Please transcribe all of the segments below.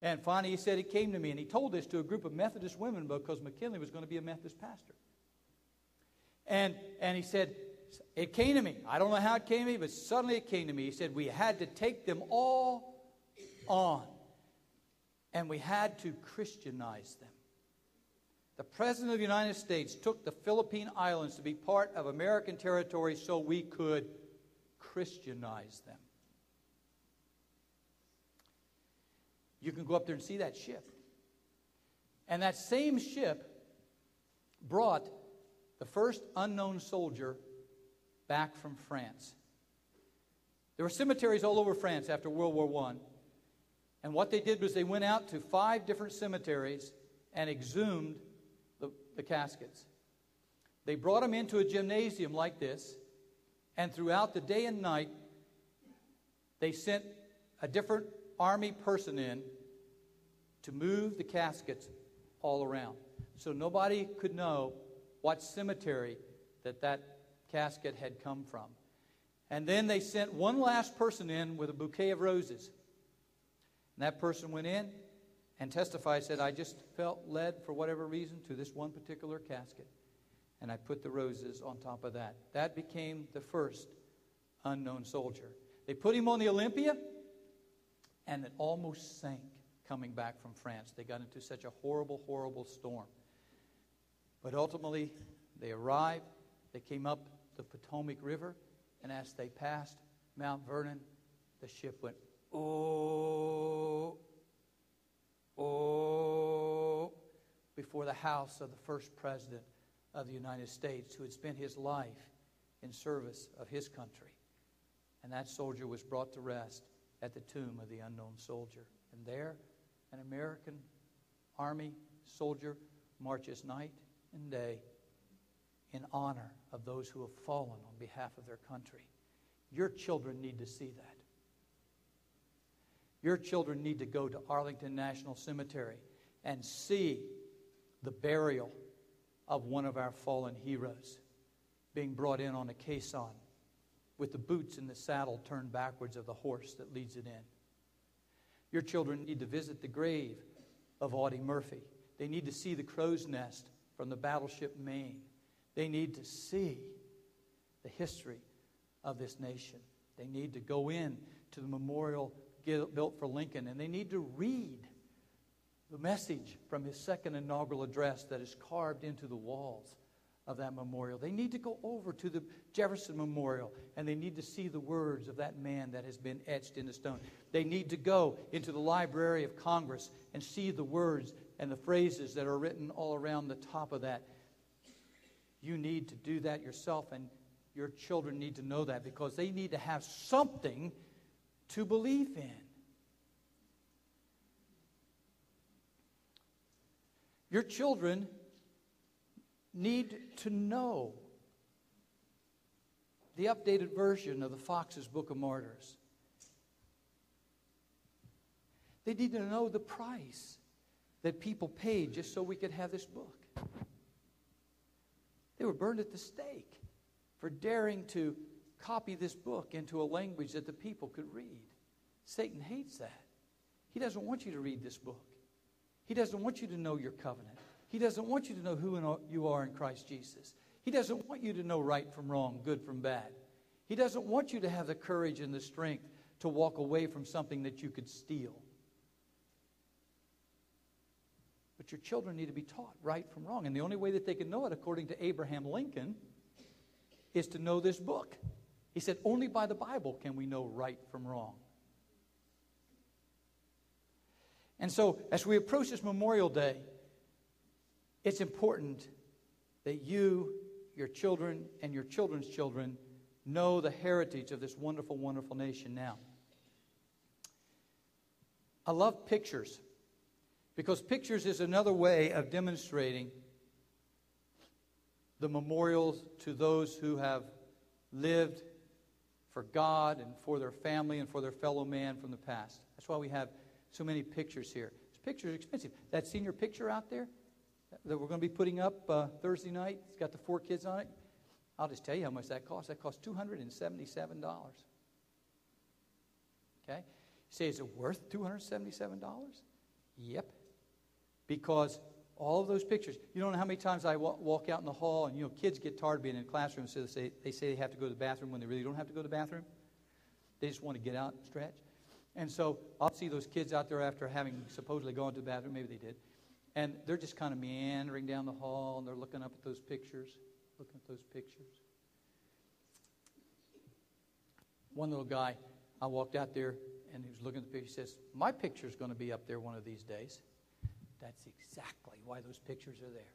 And finally he said it came to me, and he told this to a group of Methodist women because McKinley was going to be a Methodist pastor. And he said, it came to me. I don't know how it came to me, but suddenly it came to me. He said, we had to take them all on, and we had to Christianize them. The President of the United States took the Philippine Islands to be part of American territory so we could Christianize them. You can go up there and see that ship. And that same ship brought the first unknown soldier back from France. There were cemeteries all over France after World War I. And what they did was they went out to 5 different cemeteries and exhumed the caskets. They brought them into a gymnasium like this, and throughout the day and night, they sent a different army person in to move the caskets all around. So nobody could know what cemetery that casket had come from. And then they sent one last person in with a bouquet of roses. And that person went in and testified, said, I just felt led for whatever reason to this one particular casket. And I put the roses on top of that. That became the first unknown soldier. They put him on the Olympia, and it almost sank coming back from France. They got into such a horrible, horrible storm. But ultimately, they arrived. They came up the Potomac River, and as they passed Mount Vernon, the ship went, oh, oh, before the house of the first president of the United States who had spent his life in service of his country. And that soldier was brought to rest at the tomb of the unknown soldier. And there, an American Army soldier marches night and day in honor of those who have fallen on behalf of their country. Your children need to see that. Your children need to go to Arlington National Cemetery and see the burial of one of our fallen heroes being brought in on a caisson with the boots and the saddle turned backwards of the horse that leads it in. Your children need to visit the grave of Audie Murphy. They need to see the crow's nest from the battleship Maine. They need to see the history of this nation. They need to go in to the memorial built for Lincoln, and they need to read the message from his second inaugural address that is carved into the walls of that memorial. They need to go over to the Jefferson Memorial, and they need to see the words of that man that has been etched into stone. They need to go into the Library of Congress and see the words and the phrases that are written all around the top of that. You need to do that yourself, and your children need to know that because they need to have something to believe in. Your children need to know the updated version of the Fox's Book of Martyrs. They need to know the price that people paid just so we could have this book. They were burned at the stake for daring to copy this book into a language that the people could read. Satan hates that. He doesn't want you to read this book. He doesn't want you to know your covenant. He doesn't want you to know who you are in Christ Jesus. He doesn't want you to know right from wrong, good from bad. He doesn't want you to have the courage and the strength to walk away from something that you could steal. But your children need to be taught right from wrong. And the only way that they can know it, according to Abraham Lincoln, is to know this book. He said, only by the Bible can we know right from wrong. And so, as we approach this Memorial Day, it's important that you, your children, and your children's children know the heritage of this wonderful, wonderful nation now. I love pictures because pictures is another way of demonstrating the memorials to those who have lived for God and for their family and for their fellow man from the past. That's why we have so many pictures here. This picture is expensive. That senior picture out there that we're going to be putting up Thursday night, it's got the 4 kids on it. I'll just tell you how much that costs. That costs $277. Okay? You say, is it worth $277? Yep. Because all of those pictures, you don't know how many times I walk out in the hall and, kids get tired of being in a classroom, so they say they have to go to the bathroom when they really don't have to go to the bathroom. They just want to get out and stretch. And so I'll see those kids out there after having supposedly gone to the bathroom, maybe they did, and they're just kind of meandering down the hall, and they're looking up at those pictures, One little guy, I walked out there, and he was looking at the picture. He says, "My picture's going to be up there one of these days." That's exactly why those pictures are there.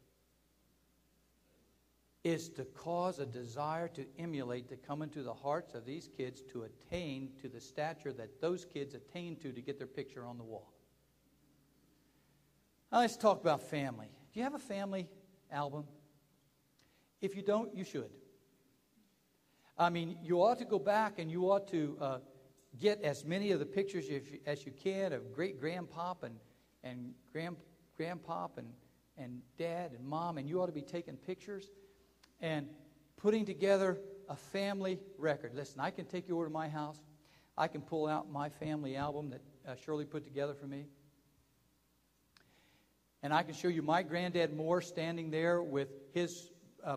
Is to cause a desire to emulate, to come into the hearts of these kids to attain to the stature that those kids attain to get their picture on the wall. Now let's talk about family. Do you have a family album? If you don't, you should. I mean, you ought to go back and you ought to get as many of the pictures as you can of great-grandpop and grandpop and dad and mom, and you ought to be taking pictures and putting together a family record. Listen, I can take you over to my house. I can pull out my family album that Shirley put together for me. And I can show you my granddad Moore standing there with his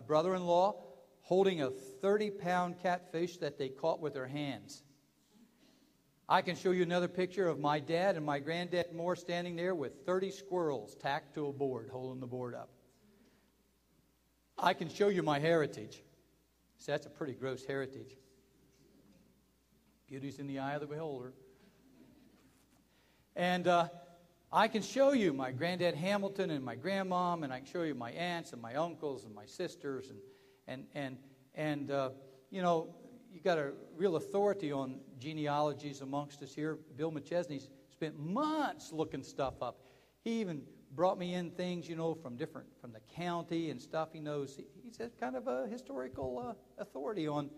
brother-in-law holding a 30-pound catfish that they caught with their hands. I can show you another picture of my dad and my granddad Moore standing there with 30 squirrels tacked to a board, holding the board up. I can show you my heritage. So that's a pretty gross heritage. Beauty's in the eye of the beholder. And I can show you my granddad Hamilton and my grandmom, and I can show you my aunts and my uncles and my sisters, and you got a real authority on genealogies amongst us here. Bill McChesney spent months looking stuff up. He even brought me in things, from the county and stuff. He knows. He's kind of a historical authority on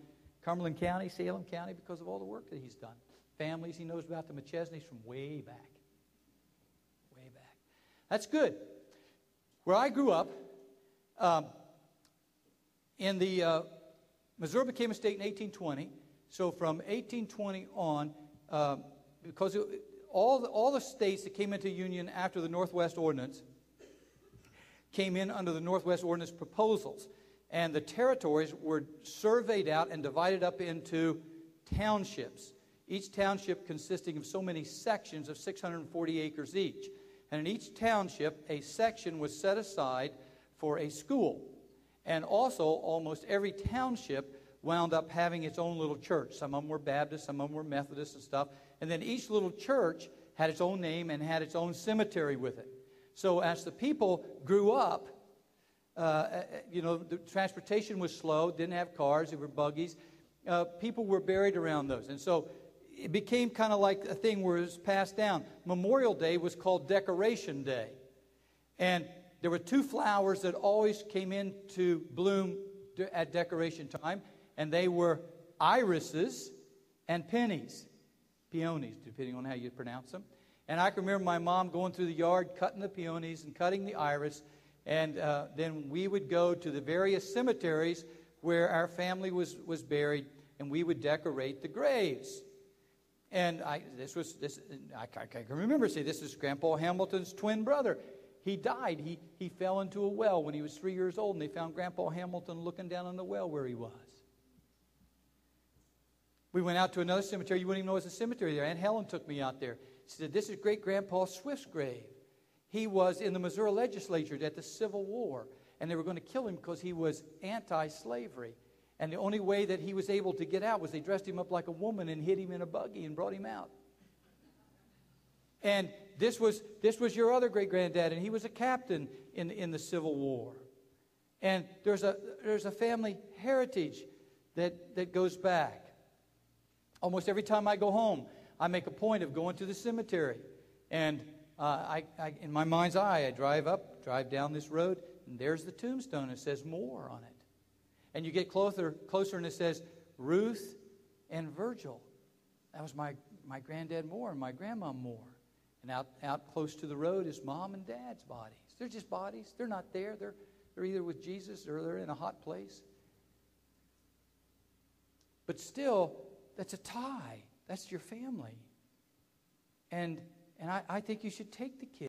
Cumberland County, Salem County, because of all the work that he's done. Families, he knows about the McChesneys from way back. Way back. That's good. Where I grew up, in the Missouri became a state in 1820. So from 1820 on, because all the states that came into union after the Northwest Ordinance came in under the Northwest Ordinance proposals. And the territories were surveyed out and divided up into townships, each township consisting of so many sections of 640 acres each. And in each township, a section was set aside for a school. And also, almost every township wound up having its own little church. Some of them were Baptist, some of them were Methodist and stuff. And then each little church had its own name and had its own cemetery with it. So as the people grew up, the transportation was slow, didn't have cars, they were buggies. People were buried around those. And so it became kind of like a thing where it was passed down. Memorial Day was called Decoration Day. And there were two flowers that always came into bloom at decoration time, and they were irises and peonies, depending on how you pronounce them. And I can remember my mom going through the yard, cutting the peonies and cutting the iris, and then we would go to the various cemeteries where our family was buried, and we would decorate the graves. And I can remember saying, this is Grandpa Hamilton's twin brother. He died. He fell into a well when he was 3 years old, and they found Grandpa Hamilton looking down on the well where he was. We went out to another cemetery. You wouldn't even know it was a cemetery there. Aunt Helen took me out there. She said, this is Great-Grandpa Swift's grave. He was in the Missouri legislature at the Civil War, and they were going to kill him because he was anti-slavery. And the only way that he was able to get out was they dressed him up like a woman and hid him in a buggy and brought him out. And this was your other great-granddad, and he was a captain in the Civil War. And there's a family heritage that goes back. Almost every time I go home, I make a point of going to the cemetery. And I in my mind's eye, I drive down this road, and there's the tombstone. It says Moore on it. And you get closer, and it says Ruth and Virgil. That was my granddad Moore and my grandma Moore. And out close to the road is Mom and Dad's bodies. They're just bodies. They're not there. They're either with Jesus or they're in a hot place. But still, that's a tie. That's your family. And I think you should take the kids.